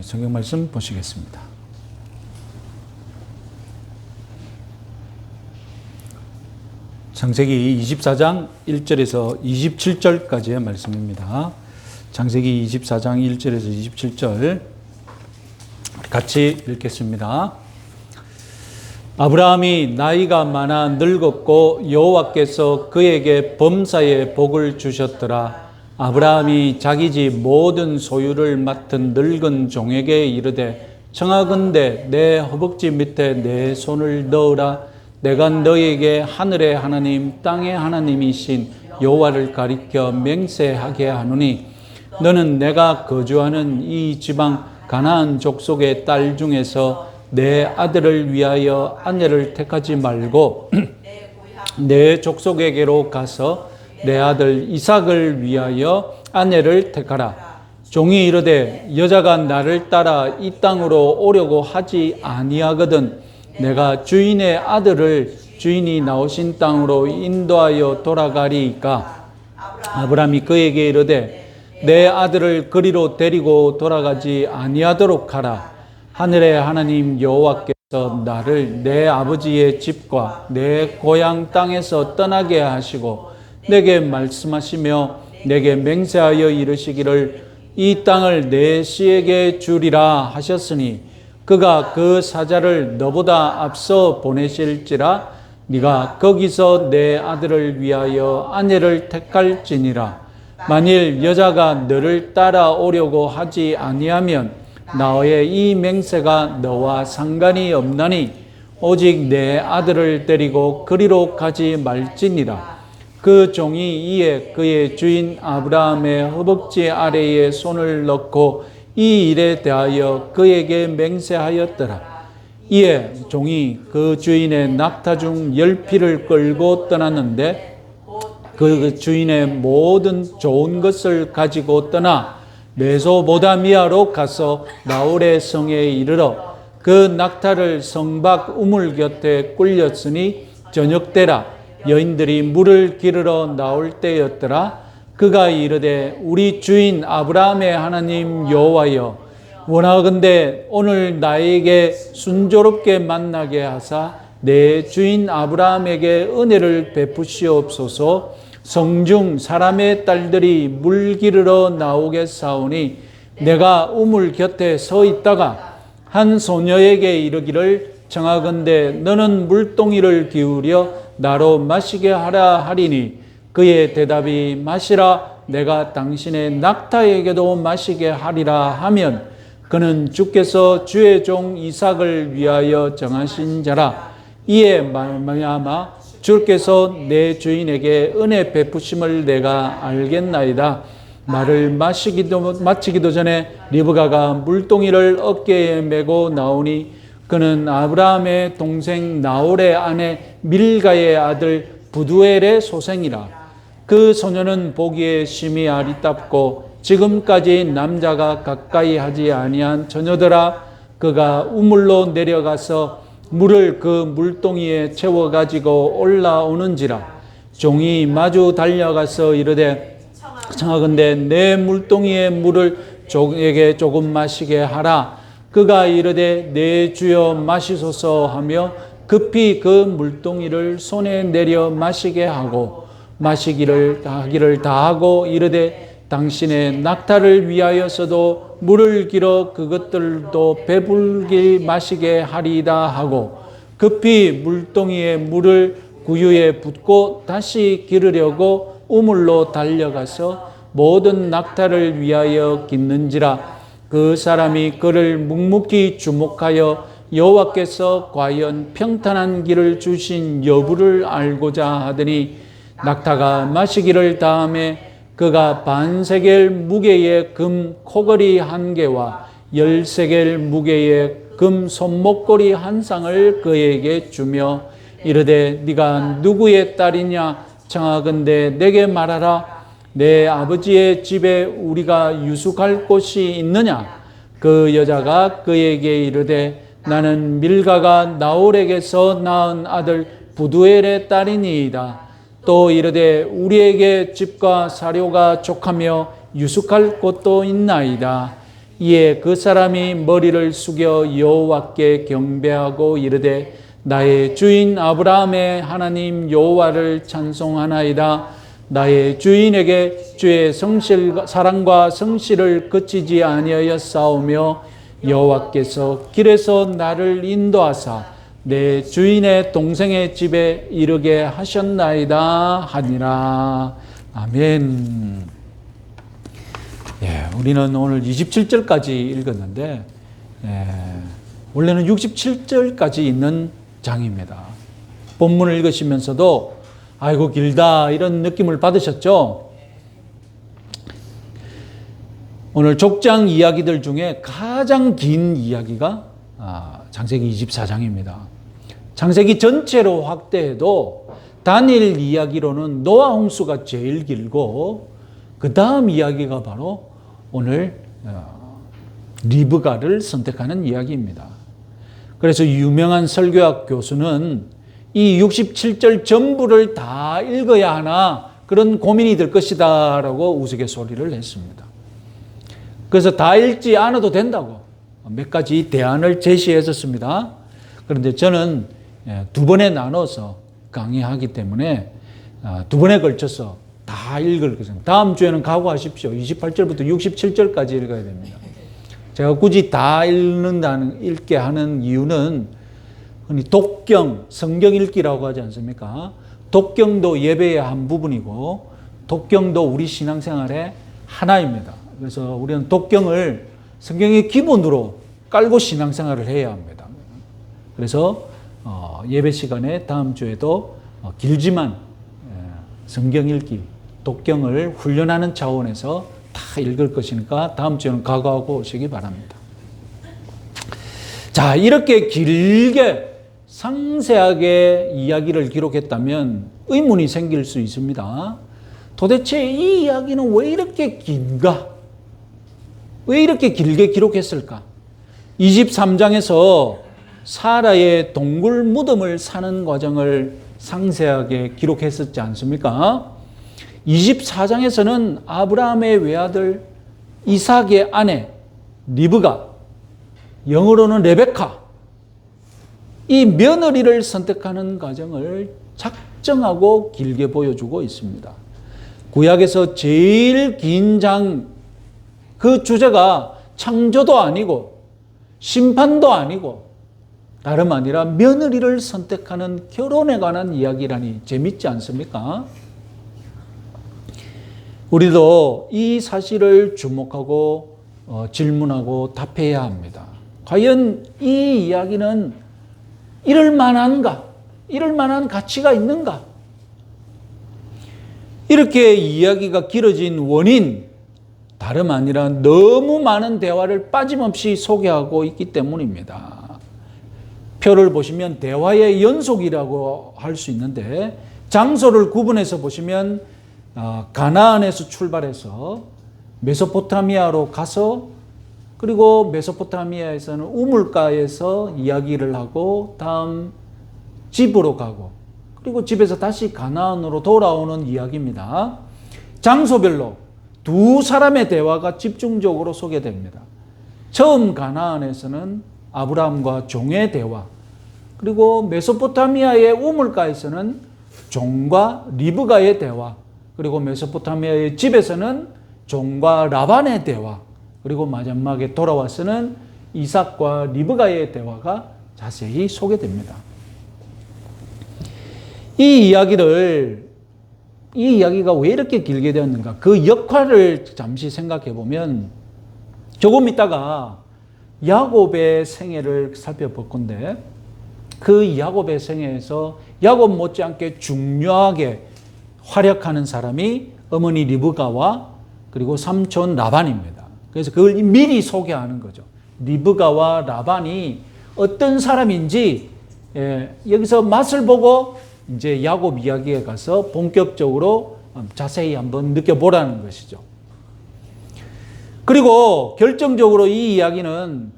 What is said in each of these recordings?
성경 말씀 보시겠습니다. 창세기 24장 1절에서 27절까지의 말씀입니다. 창세기 24장 1절에서 27절 같이 읽겠습니다. 아브라함이 나이가 많아 늙었고 여호와께서 그에게 범사에 복을 주셨더라. 아브라함이 자기 집 모든 소유를 맡은 늙은 종에게 이르되 청하건대 내 허벅지 밑에 내 손을 넣으라. 내가 너에게 하늘의 하나님 땅의 하나님이신 여호와를 가리켜 맹세하게 하노니 너는 내가 거주하는 이 지방 가나안 족속의 딸 중에서 내 아들을 위하여 아내를 택하지 말고 내 족속에게로 가서 내 아들 이삭을 위하여 아내를 택하라. 종이 이르되 여자가 나를 따라 이 땅으로 오려고 하지 아니하거든 내가 주인의 아들을 주인이 나오신 땅으로 인도하여 돌아가리이까. 아브라함이 그에게 이르되 내 아들을 그리로 데리고 돌아가지 아니하도록 하라. 하늘의 하나님 여호와께서 나를 내 아버지의 집과 내 고향 땅에서 떠나게 하시고 내게 말씀하시며 내게 맹세하여 이르시기를 이 땅을 내 씨에게 주리라 하셨으니 그가 그 사자를 너보다 앞서 보내실지라 네가 거기서 내 아들을 위하여 아내를 택할지니라. 만일 여자가 너를 따라오려고 하지 아니하면 나의 이 맹세가 너와 상관이 없나니 오직 내 아들을 데리고 그리로 가지 말지니라. 그 종이 이에 그의 주인 아브라함의 허벅지 아래에 손을 넣고 이 일에 대하여 그에게 맹세하였더라. 이에 종이 그 주인의 낙타 중 10피를 끌고 떠났는데 그 주인의 모든 좋은 것을 가지고 떠나 메소보다미아로 가서 나홀의 성에 이르러 그 낙타를 성 밖 우물 곁에 꿀렸으니 저녁 때라. 여인들이 물을 기르러 나올 때였더라. 그가 이르되 우리 주인 아브라함의 하나님 여호와여 원하건대 오늘 나에게 순조롭게 만나게 하사 내 주인 아브라함에게 은혜를 베푸시옵소서. 성중 사람의 딸들이 물 기르러 나오겠사오니 내가 우물 곁에 서 있다가 한 소녀에게 이르기를 청하건대 너는 물동이를 기울여 나로 마시게 하라 하리니 그의 대답이 마시라 내가 당신의 낙타에게도 마시게 하리라 하면 그는 주께서 주의 종 이삭을 위하여 정하신 자라. 이에 말미암아 주께서 내 주인에게 은혜 베푸심을 내가 알겠나이다. 말을 마치기도 전에 리브가가 물동이를 어깨에 메고 나오니 그는 아브라함의 동생 나홀의 아내 밀가의 아들 부두엘의 소생이라. 그 소녀는 보기에 심히 아리답고 지금까지 남자가 가까이 하지 아니한 처녀더라. 그가 우물로 내려가서 물을 그 물동이에 채워가지고 올라오는지라. 종이 마주 달려가서 이르되 청하건대 내 물동이의 물을 종에게 조금 마시게 하라. 그가 이르되 내 주여 마시소서 하며 급히 그 물동이를 손에 내려 마시게 하고 마시기를 다하고 이르되 당신의 낙타를 위하여서도 물을 길어 그것들도 배불리 마시게 하리이다 하고 급히 물동이의 물을 구유에 붓고 다시 기르려고 우물로 달려가서 모든 낙타를 위하여 깃는지라. 그 사람이 그를 묵묵히 주목하여 여호와께서 과연 평탄한 길을 주신 여부를 알고자 하더니 낙타가 마시기를 다음에 그가 반세겔 무게의 금 코걸이 1개와 10세겔 무게의 금 손목걸이 1쌍을 그에게 주며 이르되 네가 누구의 딸이냐 청하건대 내게 말하라. 내 아버지의 집에 우리가 유숙할 곳이 있느냐? 그 여자가 그에게 이르되 나는 밀가가 나홀에게서 낳은 아들 부두엘의 딸이니이다. 또 이르되 우리에게 집과 사료가 족하며 유숙할 곳도 있나이다. 이에 그 사람이 머리를 숙여 여호와께 경배하고 이르되 나의 주인 아브라함의 하나님 여호와를 찬송하나이다. 나의 주인에게 주의 사랑과 성실을 그치지 아니하였사오며 여호와께서 길에서 나를 인도하사 내 주인의 동생의 집에 이르게 하셨나이다 하니라. 아멘. 예, 우리는 오늘 27절까지 읽었는데 원래는 67절까지 있는 장입니다. 본문을 읽으시면서도 아이고 길다 이런 느낌을 받으셨죠? 오늘 족장 이야기들 중에 가장 긴 이야기가 창세기 24장입니다. 창세기 전체로 확대해도 다니엘 이야기로는 노아 홍수가 제일 길고 그 다음 이야기가 바로 오늘 리브가를 선택하는 이야기입니다. 그래서 유명한 설교학 교수는 이 67절 전부를 다 읽어야 하나 그런 고민이 될 것이다 라고 우스갯소리를 했습니다. 그래서 다 읽지 않아도 된다고 몇 가지 대안을 제시했었습니다. 그런데 저는 두 번에 나눠서 강의하기 때문에 두 번에 걸쳐서 다 읽을 것입니다. 다음 주에는 각오하십시오. 28절부터 67절까지 읽어야 됩니다. 제가 굳이 다 읽게 하는 이유는 흔히 독경, 성경 읽기라고 하지 않습니까? 독경도 예배의 한 부분이고 독경도 우리 신앙생활의 하나입니다. 그래서 우리는 독경을 성경의 기본으로 깔고 신앙생활을 해야 합니다. 그래서 예배 시간에 다음 주에도 길지만 성경 읽기, 독경을 훈련하는 차원에서 다 읽을 것이니까 다음 주에는 각오하고 오시기 바랍니다. 자, 이렇게 길게 상세하게 이야기를 기록했다면 의문이 생길 수 있습니다. 도대체 이 이야기는 왜 이렇게 긴가? 왜 이렇게 길게 기록했을까? 23장에서 사라의 동굴 무덤을 사는 과정을 상세하게 기록했었지 않습니까? 24장에서는 아브라함의 외아들 이삭의 아내 리브가, 영어로는 레베카, 이 며느리를 선택하는 과정을 작정하고 길게 보여주고 있습니다. 구약에서 제일 긴 장, 그 주제가 창조도 아니고 심판도 아니고 다름 아니라 며느리를 선택하는 결혼에 관한 이야기라니 재밌지 않습니까? 우리도 이 사실을 주목하고 질문하고 답해야 합니다. 과연 이 이야기는 이럴 만한가? 이럴 만한 가치가 있는가? 이렇게 이야기가 길어진 원인, 다름 아니라 너무 많은 대화를 빠짐없이 소개하고 있기 때문입니다. 표를 보시면 대화의 연속이라고 할 수 있는데 장소를 구분해서 보시면 가나안에서 출발해서 메소포타미아로 가서 그리고 메소포타미아에서는 우물가에서 이야기를 하고 다음 집으로 가고 그리고 집에서 다시 가나안으로 돌아오는 이야기입니다. 장소별로 두 사람의 대화가 집중적으로 소개됩니다. 처음 가나안에서는 아브라함과 종의 대화, 그리고 메소포타미아의 우물가에서는 종과 리브가의 대화, 그리고 메소포타미아의 집에서는 종과 라반의 대화, 그리고 마지막에 돌아와서는 이삭과 리브가의 대화가 자세히 소개됩니다. 이 이야기가 왜 이렇게 길게 되었는가? 그 역할을 잠시 생각해 보면 조금 있다가 야곱의 생애를 살펴볼 건데 그 야곱의 생애에서 야곱 못지않게 중요하게 활약하는 사람이 어머니 리브가와 그리고 삼촌 라반입니다. 그래서 그걸 미리 소개하는 거죠. 리브가와 라반이 어떤 사람인지 여기서 맛을 보고 이제 야곱 이야기에 가서 본격적으로 자세히 한번 느껴보라는 것이죠. 그리고 결정적으로 이 이야기는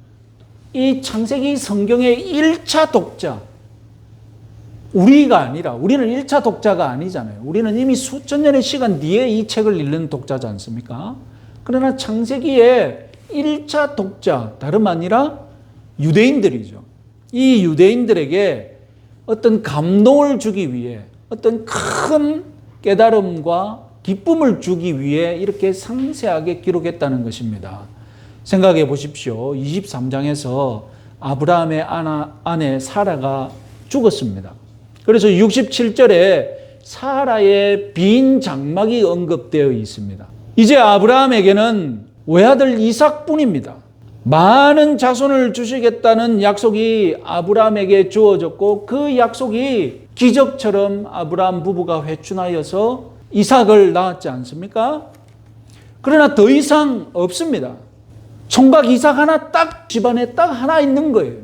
이 창세기 성경의 1차 독자, 우리가 아니라, 우리는 1차 독자가 아니잖아요. 우리는 이미 수천 년의 시간 뒤에 이 책을 읽는 독자지 않습니까? 그러나 창세기의 1차 독자, 다름 아니라 유대인들이죠. 이 유대인들에게 어떤 감동을 주기 위해, 어떤 큰 깨달음과 기쁨을 주기 위해 이렇게 상세하게 기록했다는 것입니다. 생각해 보십시오. 23장에서 아브라함의 아내 사라가 죽었습니다. 그래서 67절에 사라의 빈 장막이 언급되어 있습니다. 이제 아브라함에게는 외아들 이삭뿐입니다. 많은 자손을 주시겠다는 약속이 아브라함에게 주어졌고 그 약속이 기적처럼 아브라함 부부가 회춘하여서 이삭을 낳았지 않습니까? 그러나 더 이상 없습니다. 총각 이삭 하나 딱 집안에 딱 하나 있는 거예요.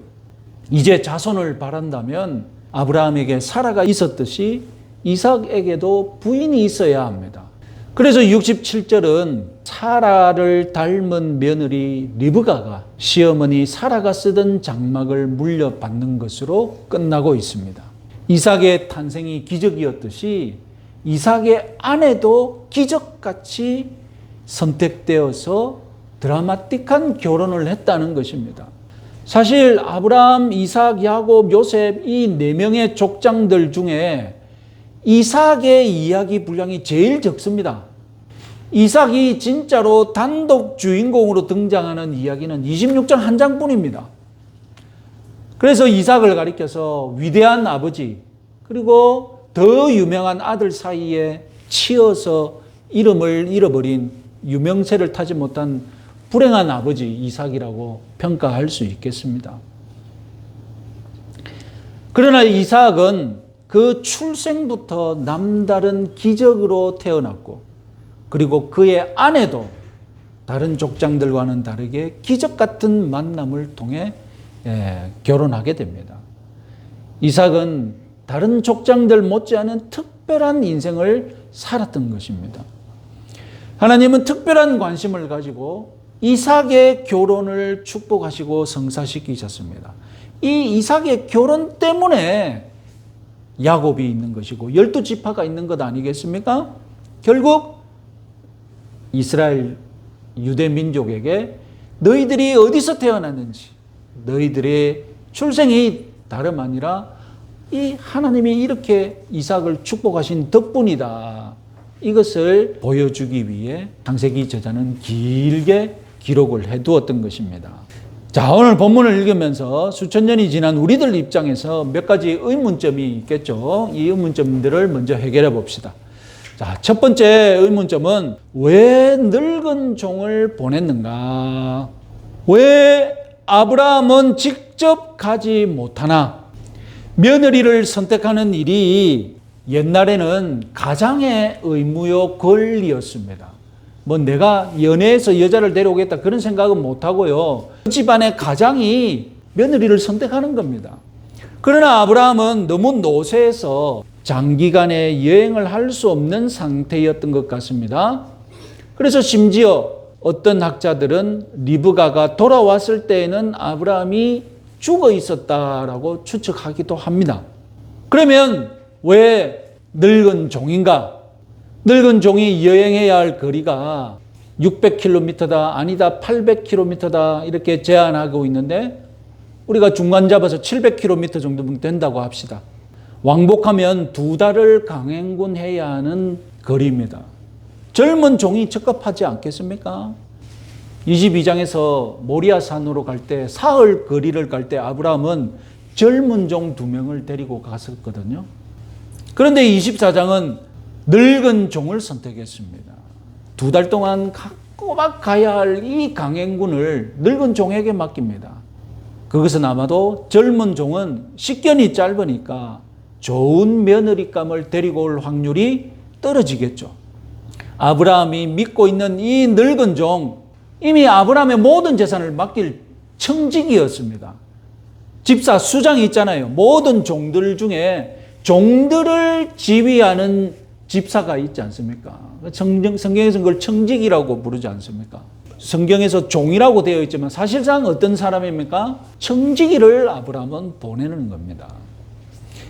이제 자손을 바란다면 아브라함에게 사라가 있었듯이 이삭에게도 부인이 있어야 합니다. 그래서 67절은 사라를 닮은 며느리 리브가가 시어머니 사라가 쓰던 장막을 물려받는 것으로 끝나고 있습니다. 이삭의 탄생이 기적이었듯이 이삭의 아내도 기적같이 선택되어서 드라마틱한 결혼을 했다는 것입니다. 사실 아브라함, 이삭, 야곱, 요셉 이 네 명의 족장들 중에 이삭의 이야기 분량이 제일 적습니다. 이삭이 진짜로 단독 주인공으로 등장하는 이야기는 26장 한 장뿐입니다. 그래서 이삭을 가리켜서 위대한 아버지 그리고 더 유명한 아들 사이에 치여서 이름을 잃어버린 유명세를 타지 못한 불행한 아버지 이삭이라고 평가할 수 있겠습니다. 그러나 이삭은 그 출생부터 남다른 기적으로 태어났고 그리고 그의 아내도 다른 족장들과는 다르게 기적 같은 만남을 통해 결혼하게 됩니다. 이삭은 다른 족장들 못지않은 특별한 인생을 살았던 것입니다. 하나님은 특별한 관심을 가지고 이삭의 결혼을 축복하시고 성사시키셨습니다. 이 이삭의 결혼 때문에 야곱이 있는 것이고 12지파가 있는 것 아니겠습니까? 결국 이스라엘 유대 민족에게 너희들이 어디서 태어났는지 너희들의 출생이 다름 아니라 이 하나님이 이렇게 이삭을 축복하신 덕분이다. 이것을 보여주기 위해 창세기 저자는 길게 기록을 해두었던 것입니다. 자, 오늘 본문을 읽으면서 수천 년이 지난 우리들 입장에서 몇 가지 의문점이 있겠죠. 이 의문점들을 먼저 해결해 봅시다. 자, 첫 번째 의문점은 왜 늙은 종을 보냈는가? 왜 아브라함은 직접 가지 못하나? 며느리를 선택하는 일이 옛날에는 가장의 의무요 권리였습니다. 뭐 내가 연애해서 여자를 데려오겠다 그런 생각은 못하고요. 집안의 가장이 며느리를 선택하는 겁니다. 그러나 아브라함은 너무 노쇠해서 장기간의 여행을 할 수 없는 상태였던 것 같습니다. 그래서 심지어 어떤 학자들은 리브가가 돌아왔을 때에는 아브라함이 죽어 있었다라고 추측하기도 합니다. 그러면 왜 늙은 종인가? 늙은 종이 여행해야 할 거리가 600km다, 아니다 800km다 이렇게 제한하고 있는데 우리가 중간 잡아서 700km 정도면 된다고 합시다. 왕복하면 2달을 강행군 해야 하는 거리입니다. 젊은 종이 적합하지 않겠습니까? 22장에서 모리아산으로 갈 때 사흘 거리를 갈 때 아브라함은 젊은 종 2명을 데리고 갔었거든요. 그런데 24장은 늙은 종을 선택했습니다. 2달 동안 꼬박 가야 할 이 강행군을 늙은 종에게 맡깁니다. 그것은 아마도 젊은 종은 식견이 짧으니까 좋은 며느리감을 데리고 올 확률이 떨어지겠죠. 아브라함이 믿고 있는 이 늙은 종, 이미 아브라함의 모든 재산을 맡길 청직이었습니다. 집사 수장이 있잖아요. 모든 종들 중에 종들을 지휘하는 집사가 있지 않습니까? 성경에서는 그걸 청직이라고 부르지 않습니까? 성경에서 종이라고 되어 있지만 사실상 어떤 사람입니까? 청지기를 아브라함은 보내는 겁니다.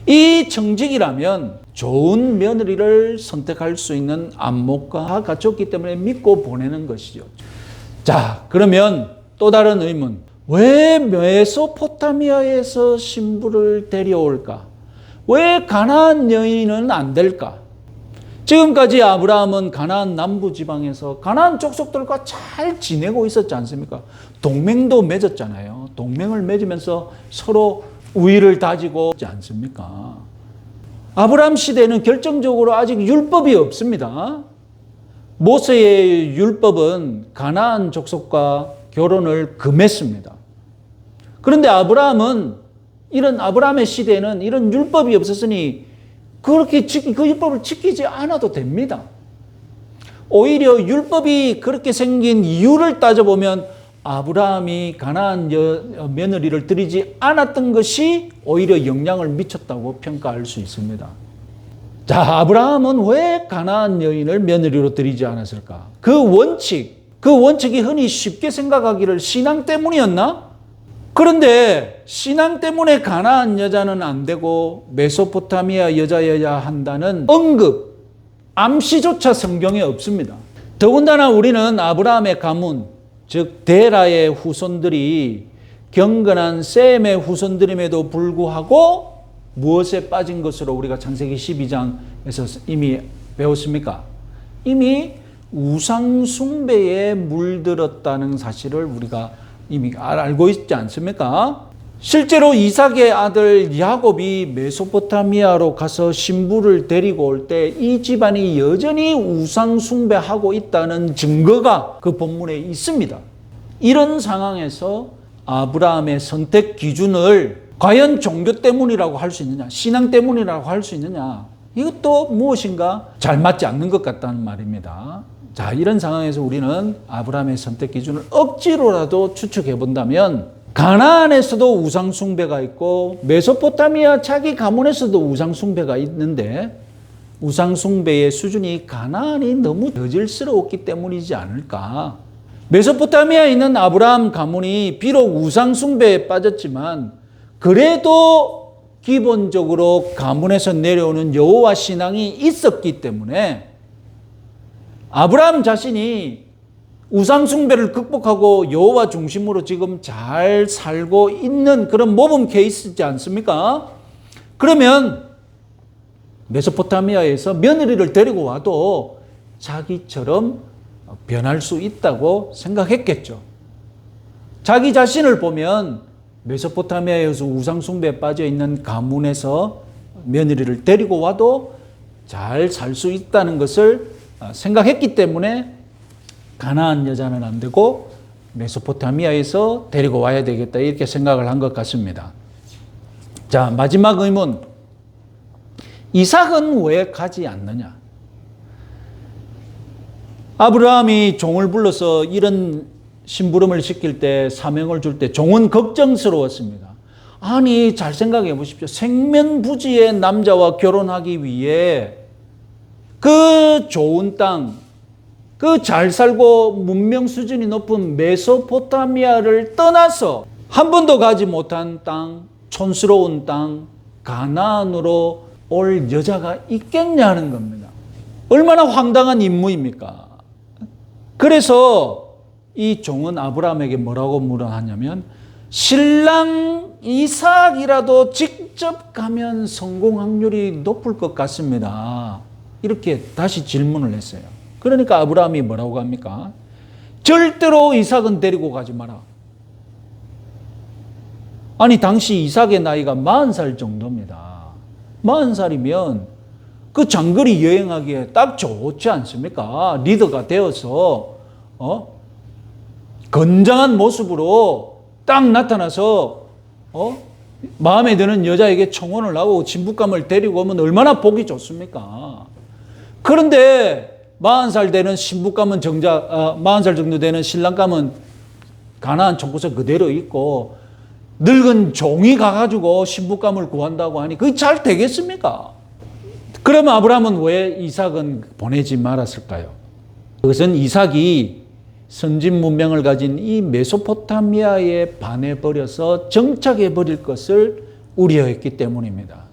이 청지기라면 좋은 며느리를 선택할 수 있는 안목과 갖췄기 때문에 믿고 보내는 것이죠. 자, 그러면 또 다른 의문. 왜 메소포타미아에서 신부를 데려올까? 왜 가나안 여인은 안 될까? 지금까지 아브라함은 가나안 남부 지방에서 가나안 족속들과 잘 지내고 있었지 않습니까? 동맹도 맺었잖아요. 동맹을 맺으면서 서로 우위를 다지고 있지 않습니까? 아브라함 시대는 결정적으로 아직 율법이 없습니다. 모세의 율법은 가나안 족속과 결혼을 금했습니다. 그런데 이런 아브라함의 시대에는 이런 율법이 없었으니 그렇게 그 율법을 지키지 않아도 됩니다. 오히려 율법이 그렇게 생긴 이유를 따져보면 아브라함이 가나안 며느리를 드리지 않았던 것이 오히려 영향을 미쳤다고 평가할 수 있습니다. 자, 아브라함은 왜 가나안 여인을 며느리로 드리지 않았을까? 그 원칙이 흔히 쉽게 생각하기를 신앙 때문이었나? 그런데 신앙 때문에 가나안 여자는 안 되고 메소포타미아 여자여야 한다는 언급, 암시조차 성경에 없습니다. 더군다나 우리는 아브라함의 가문, 즉 데라의 후손들이 경건한 셈의 후손들임에도 불구하고 무엇에 빠진 것으로 우리가 창세기 12장에서 이미 배웠습니까? 이미 우상 숭배에 물들었다는 사실을 우리가 이미 알고 있지 않습니까? 실제로 이삭의 아들 야곱이 메소포타미아로 가서 신부를 데리고 올 때 이 집안이 여전히 우상 숭배하고 있다는 증거가 그 본문에 있습니다. 이런 상황에서 아브라함의 선택 기준을 과연 종교 때문이라고 할 수 있느냐, 신앙 때문이라고 할 수 있느냐, 이것도 무엇인가 잘 맞지 않는 것 같다는 말입니다. 자, 이런 상황에서 우리는 아브라함의 선택 기준을 억지로라도 추측해 본다면 가나안에서도 우상 숭배가 있고 메소포타미아 자기 가문에서도 우상 숭배가 있는데 우상 숭배의 수준이 가나안이 너무 저질스러웠기 때문이지 않을까. 메소포타미아에 있는 아브라함 가문이 비록 우상 숭배에 빠졌지만 그래도 기본적으로 가문에서 내려오는 여호와 신앙이 있었기 때문에 아브라함 자신이 우상 숭배를 극복하고 여호와 중심으로 지금 잘 살고 있는 그런 모범 케이스지 않습니까? 그러면 메소포타미아에서 며느리를 데리고 와도 자기처럼 변할 수 있다고 생각했겠죠. 자기 자신을 보면 메소포타미아에서 우상 숭배에 빠져 있는 가문에서 며느리를 데리고 와도 잘 살 수 있다는 것을 생각했기 때문에 가나안 여자는 안 되고 메소포타미아에서 데리고 와야 되겠다 이렇게 생각을 한 것 같습니다. 자, 마지막 의문. 이삭은 왜 가지 않느냐? 아브라함이 종을 불러서 이런 심부름을 시킬 때 사명을 줄 때 종은 걱정스러웠습니다. 아니, 잘 생각해 보십시오. 생면부지의 남자와 결혼하기 위해 그 좋은 땅, 그 잘 살고 문명 수준이 높은 메소포타미아를 떠나서 한 번도 가지 못한 땅, 촌스러운 땅, 가나안으로 올 여자가 있겠냐는 겁니다. 얼마나 황당한 임무입니까? 그래서 이 종은 아브라함에게 뭐라고 물어하냐면 신랑 이삭이라도 직접 가면 성공 확률이 높을 것 같습니다. 이렇게 다시 질문을 했어요. 그러니까 아브라함이 뭐라고 합니까? 절대로 이삭은 데리고 가지 마라. 아니, 당시 이삭의 나이가 40살 정도입니다. 40살이면 그 장거리 여행하기에 딱 좋지 않습니까? 리더가 되어서 건장한 모습으로 딱 나타나서 마음에 드는 여자에게 청혼을 하고 진부감을 데리고 오면 얼마나 보기 좋습니까? 그런데 40살 되는 신부감은 40살 정도 되는 신랑감은 가나안 촌구석 그대로 있고 늙은 종이 가가지고 신부감을 구한다고 하니 그게 잘 되겠습니까? 그러면 아브라함은 왜 이삭은 보내지 말았을까요? 그것은 이삭이 선진 문명을 가진 이 메소포타미아에 반해버려서 정착해버릴 것을 우려했기 때문입니다.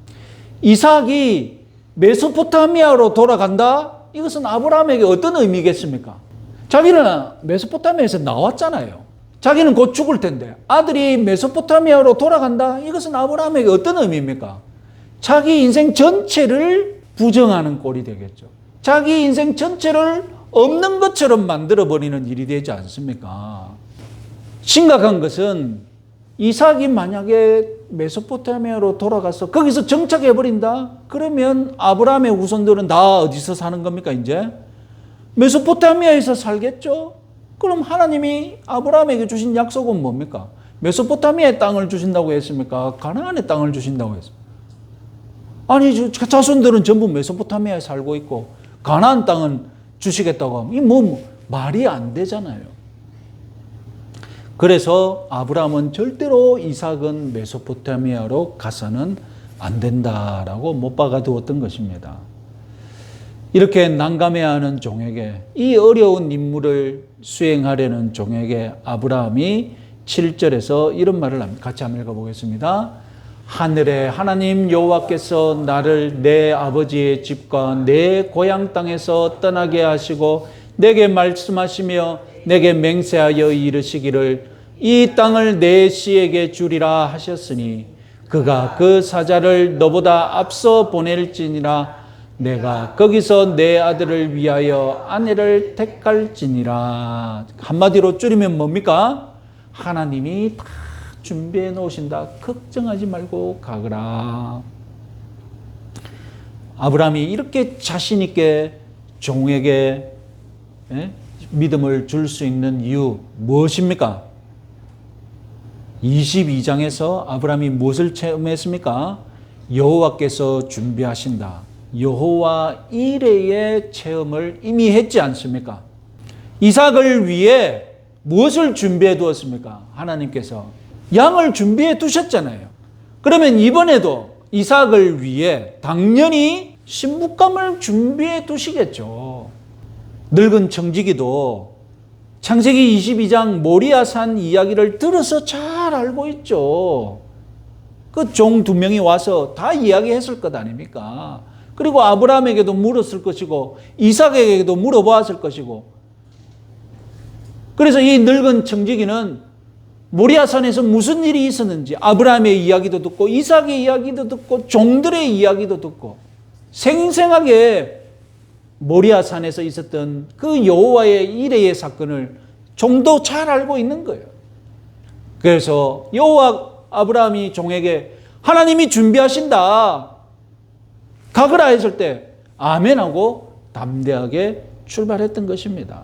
이삭이 메소포타미아로 돌아간다? 이것은 아브라함에게 어떤 의미겠습니까? 자기는 메소포타미아에서 나왔잖아요. 자기는 곧 죽을 텐데 아들이 메소포타미아로 돌아간다? 이것은 아브라함에게 어떤 의미입니까? 자기 인생 전체를 부정하는 꼴이 되겠죠. 자기 인생 전체를 없는 것처럼 만들어버리는 일이 되지 않습니까? 심각한 것은 이삭이 만약에 메소포타미아로 돌아가서 거기서 정착해버린다? 그러면 아브라함의 후손들은 다 어디서 사는 겁니까, 이제? 메소포타미아에서 살겠죠? 그럼 하나님이 아브라함에게 주신 약속은 뭡니까? 메소포타미아의 땅을 주신다고 했습니까? 가나안의 땅을 주신다고 했습니까? 아니, 자손들은 전부 메소포타미아에 살고 있고 가나안 땅은 주시겠다고 하면 이 말이 안 되잖아요. 그래서 아브라함은 절대로 이삭은 메소포타미아로 가서는 안 된다라고 못 박아두었던 것입니다. 이렇게 난감해하는 종에게, 이 어려운 임무를 수행하려는 종에게 아브라함이 7절에서 이런 말을 합니다. 같이 한번 읽어보겠습니다. 하늘의 하나님 여호와께서 나를 내 아버지의 집과 내 고향 땅에서 떠나게 하시고 내게 말씀하시며 내게 맹세하여 이르시기를 이 땅을 내 씨에게 주리라 하셨으니 그가 그 사자를 너보다 앞서 보낼지니라. 내가 거기서 내 아들을 위하여 아내를 택할지니라. 한마디로 줄이면 뭡니까? 하나님이 다 준비해 놓으신다. 걱정하지 말고 가거라. 아브라함이 이렇게 자신 있게 종에게 믿음을 줄 수 있는 이유 무엇입니까? 22장에서 아브라함이 무엇을 체험했습니까? 여호와께서 준비하신다. 여호와 이레의 체험을 이미 했지 않습니까? 이삭을 위해 무엇을 준비해 두었습니까? 하나님께서 양을 준비해 두셨잖아요. 그러면 이번에도 이삭을 위해 당연히 신부감을 준비해 두시겠죠. 늙은 청지기도 창세기 22장 모리아산 이야기를 들어서 잘 알고 있죠. 그 종 2명이 와서 다 이야기했을 것 아닙니까? 그리고 아브라함에게도 물었을 것이고 이삭에게도 물어보았을 것이고, 그래서 이 늙은 청지기는 모리아산에서 무슨 일이 있었는지 아브라함의 이야기도 듣고 이삭의 이야기도 듣고 종들의 이야기도 듣고 생생하게 모리아산에서 있었던 그 여호와의 이레의 사건을 종도 잘 알고 있는 거예요. 그래서 여호와 아브라함이 종에게 하나님이 준비하신다, 가거라 했을 때 아멘하고 담대하게 출발했던 것입니다.